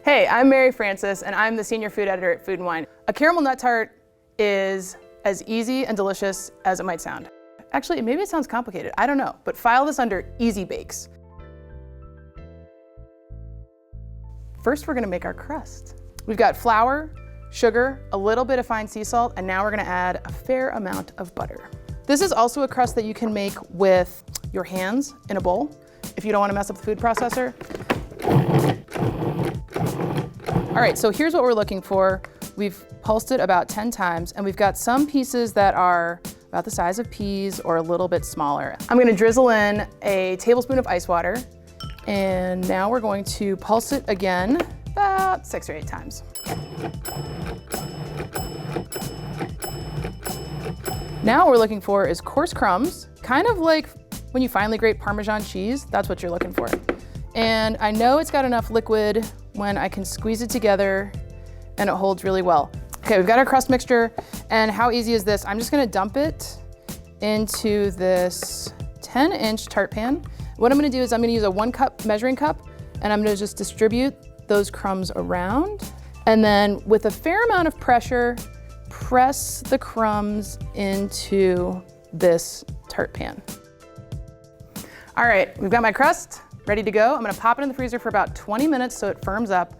Hey, I'm Mary Francis, and I'm the senior food editor at Food and Wine. A caramel nut tart is as easy and delicious as it might sound. Actually, maybe it sounds complicated, I don't know, but file this under easy bakes. First, we're gonna make our crust. We've got flour, sugar, a little bit of fine sea salt, and now we're gonna add a fair amount of butter. This is also a crust that you can make with your hands in a bowl if you don't wanna mess up the food processor. All right, so here's what we're looking for. We've pulsed it about 10 times, and we've got some pieces that are about the size of peas or a little bit smaller. I'm gonna drizzle in a tablespoon of ice water, and now we're going to pulse it again about 6 or 8 times. Now what we're looking for is coarse crumbs, kind of like when you finally grate Parmesan cheese, that's what you're looking for. And I know it's got enough liquid when I can squeeze it together and it holds really well. Okay, we've got our crust mixture, and how easy is this? I'm just gonna dump it into this 10-inch tart pan. What I'm gonna do is I'm gonna use a 1-cup measuring cup, and I'm gonna just distribute those crumbs around. And then with a fair amount of pressure, press the crumbs into this tart pan. All right, we've got my crust ready to go. I'm gonna pop it in the freezer for about 20 minutes so it firms up.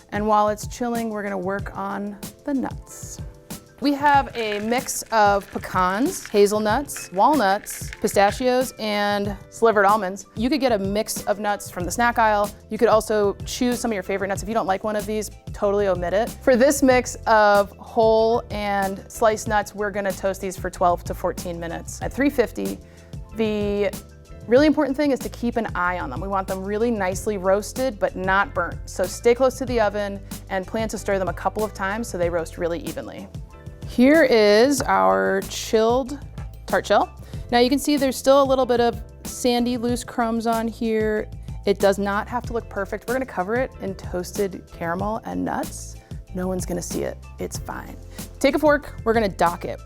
And while it's chilling, we're gonna work on the nuts. We have a mix of pecans, hazelnuts, walnuts, pistachios, and slivered almonds. You could get a mix of nuts from the snack aisle. You could also choose some of your favorite nuts. If you don't like one of these, totally omit it. For this mix of whole and sliced nuts, we're gonna toast these for 12 to 14 minutes. At 350, the really important thing is to keep an eye on them. We want them really nicely roasted, but not burnt. So stay close to the oven and plan to stir them a couple of times so they roast really evenly. Here is our chilled tart shell. Now you can see there's still a little bit of sandy, loose crumbs on here. It does not have to look perfect. We're gonna cover it in toasted caramel and nuts. No one's gonna see it, it's fine. Take a fork, we're gonna dock it.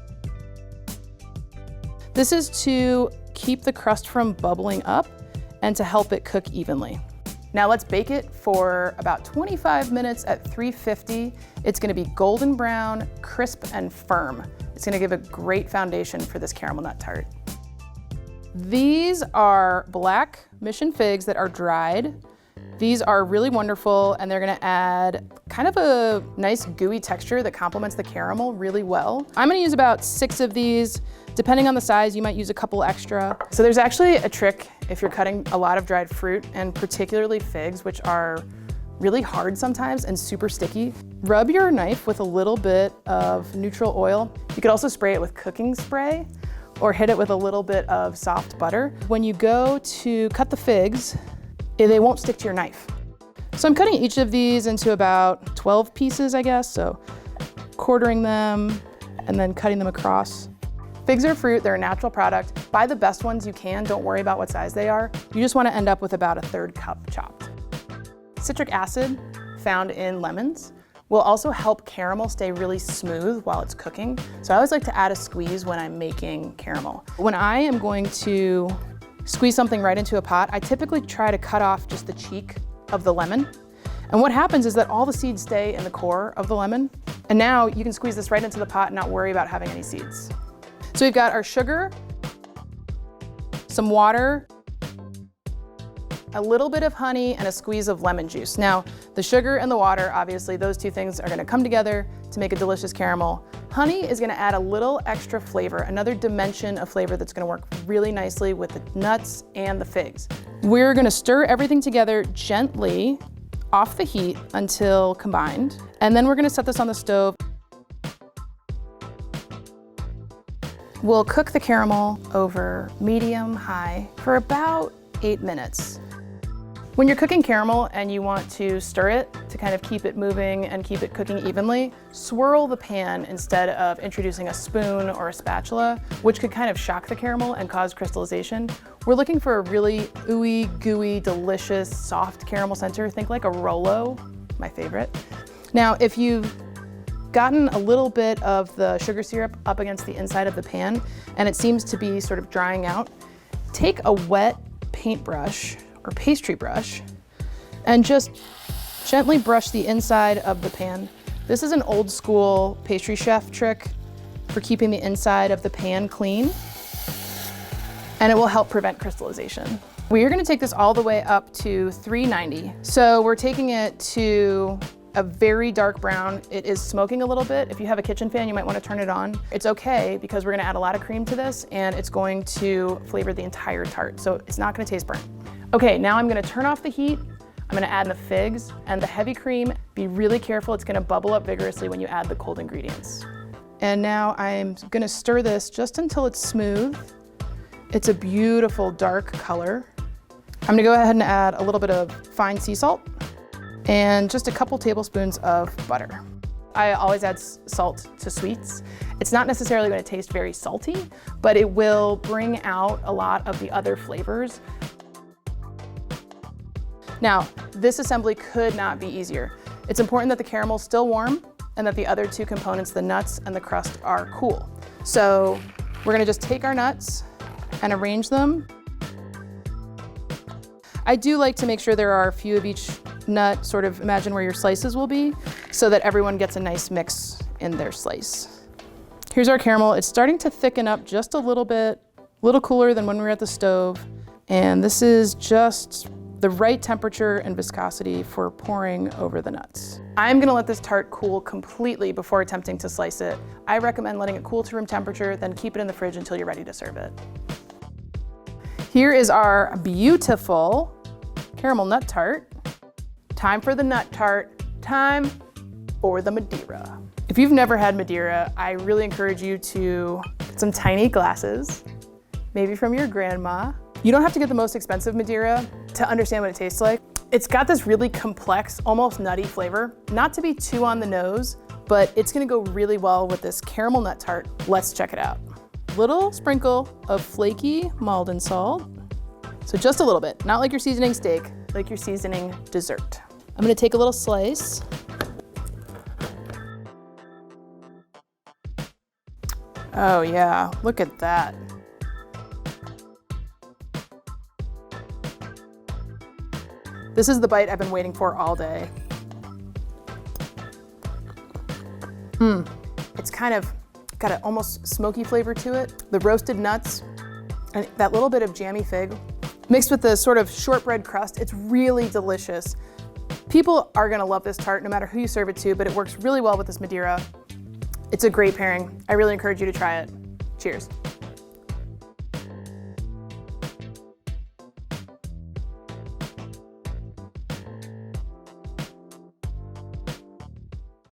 This is to keep the crust from bubbling up and to help it cook evenly. Now let's bake it for about 25 minutes at 350. It's gonna be golden brown, crisp, and firm. It's gonna give a great foundation for this caramel nut tart. These are black mission figs that are dried. These are really wonderful, and they're gonna add kind of a nice gooey texture that complements the caramel really well. I'm gonna use about 6 of these. Depending on the size, you might use a couple extra. So there's actually a trick if you're cutting a lot of dried fruit, and particularly figs, which are really hard sometimes and super sticky. Rub your knife with a little bit of neutral oil. You could also spray it with cooking spray or hit it with a little bit of soft butter. When you go to cut the figs, they won't stick to your knife. So I'm cutting each of these into about 12 pieces, I guess. So quartering them and then cutting them across. Figs are fruit, they're a natural product. Buy the best ones you can, don't worry about what size they are. You just wanna end up with about a 1/3 cup chopped. Citric acid, found in lemons, will also help caramel stay really smooth while it's cooking. So I always like to add a squeeze when I'm making caramel. When I am going to squeeze something right into a pot, I typically try to cut off just the cheek of the lemon. And what happens is that all the seeds stay in the core of the lemon. And now you can squeeze this right into the pot and not worry about having any seeds. So we've got our sugar, some water, a little bit of honey, and a squeeze of lemon juice. Now, the sugar and the water, obviously, those two things are gonna come together to make a delicious caramel. Honey is gonna add a little extra flavor, another dimension of flavor that's gonna work really nicely with the nuts and the figs. We're gonna stir everything together gently off the heat until combined, and then we're gonna set this on the stove. We'll cook the caramel over medium-high for about 8 minutes. When you're cooking caramel and you want to stir it to kind of keep it moving and keep it cooking evenly, swirl the pan instead of introducing a spoon or a spatula, which could kind of shock the caramel and cause crystallization. We're looking for a really ooey, gooey, delicious, soft caramel center. Think like a Rolo, my favorite. Now, if you've gotten a little bit of the sugar syrup up against the inside of the pan and it seems to be sort of drying out, take a wet paintbrush or pastry brush and just Gently brush the inside of the pan. This is an old school pastry chef trick for keeping the inside of the pan clean, and it will help prevent crystallization. We are gonna take this all the way up to 390. So we're taking it to a very dark brown. It is smoking a little bit. If you have a kitchen fan, you might want to turn it on. It's okay because we're gonna add a lot of cream to this and it's going to flavor the entire tart. So it's not gonna taste burnt. Okay, now I'm gonna turn off the heat. I'm gonna add the figs and the heavy cream. Be really careful, it's gonna bubble up vigorously when you add the cold ingredients. And now I'm gonna stir this just until it's smooth. It's a beautiful dark color. I'm gonna go ahead and add a little bit of fine sea salt and just a couple tablespoons of butter. I always add salt to sweets. It's not necessarily going to taste very salty, but it will bring out a lot of the other flavors. Now, this assembly could not be easier. It's important that the caramel's still warm and that the other two components, the nuts and the crust, are cool. So we're gonna just take our nuts and arrange them. I do like to make sure there are a few of each nut, sort of imagine where your slices will be, so that everyone gets a nice mix in their slice. Here's our caramel. It's starting to thicken up just a little bit, a little cooler than when we were at the stove. And this is just the right temperature and viscosity for pouring over the nuts. I'm gonna let this tart cool completely before attempting to slice it. I recommend letting it cool to room temperature, then keep it in the fridge until you're ready to serve it. Here is our beautiful caramel nut tart. Time for the nut tart, time for the Madeira. If you've never had Madeira, I really encourage you to get some tiny glasses, maybe from your grandma. You don't have to get the most expensive Madeira to understand what it tastes like. It's got this really complex, almost nutty flavor. Not to be too on the nose, but it's gonna go really well with this caramel nut tart. Let's check it out. Little sprinkle of flaky Maldon salt. So just a little bit, not like you're seasoning steak, like you're seasoning dessert. I'm gonna take a little slice. Oh yeah, look at that. This is the bite I've been waiting for all day. It's kind of got an almost smoky flavor to it. The roasted nuts and that little bit of jammy fig mixed with the sort of shortbread crust. It's really delicious. People are gonna love this tart no matter who you serve it to, but it works really well with this Madeira. It's a great pairing. I really encourage you to try it. Cheers.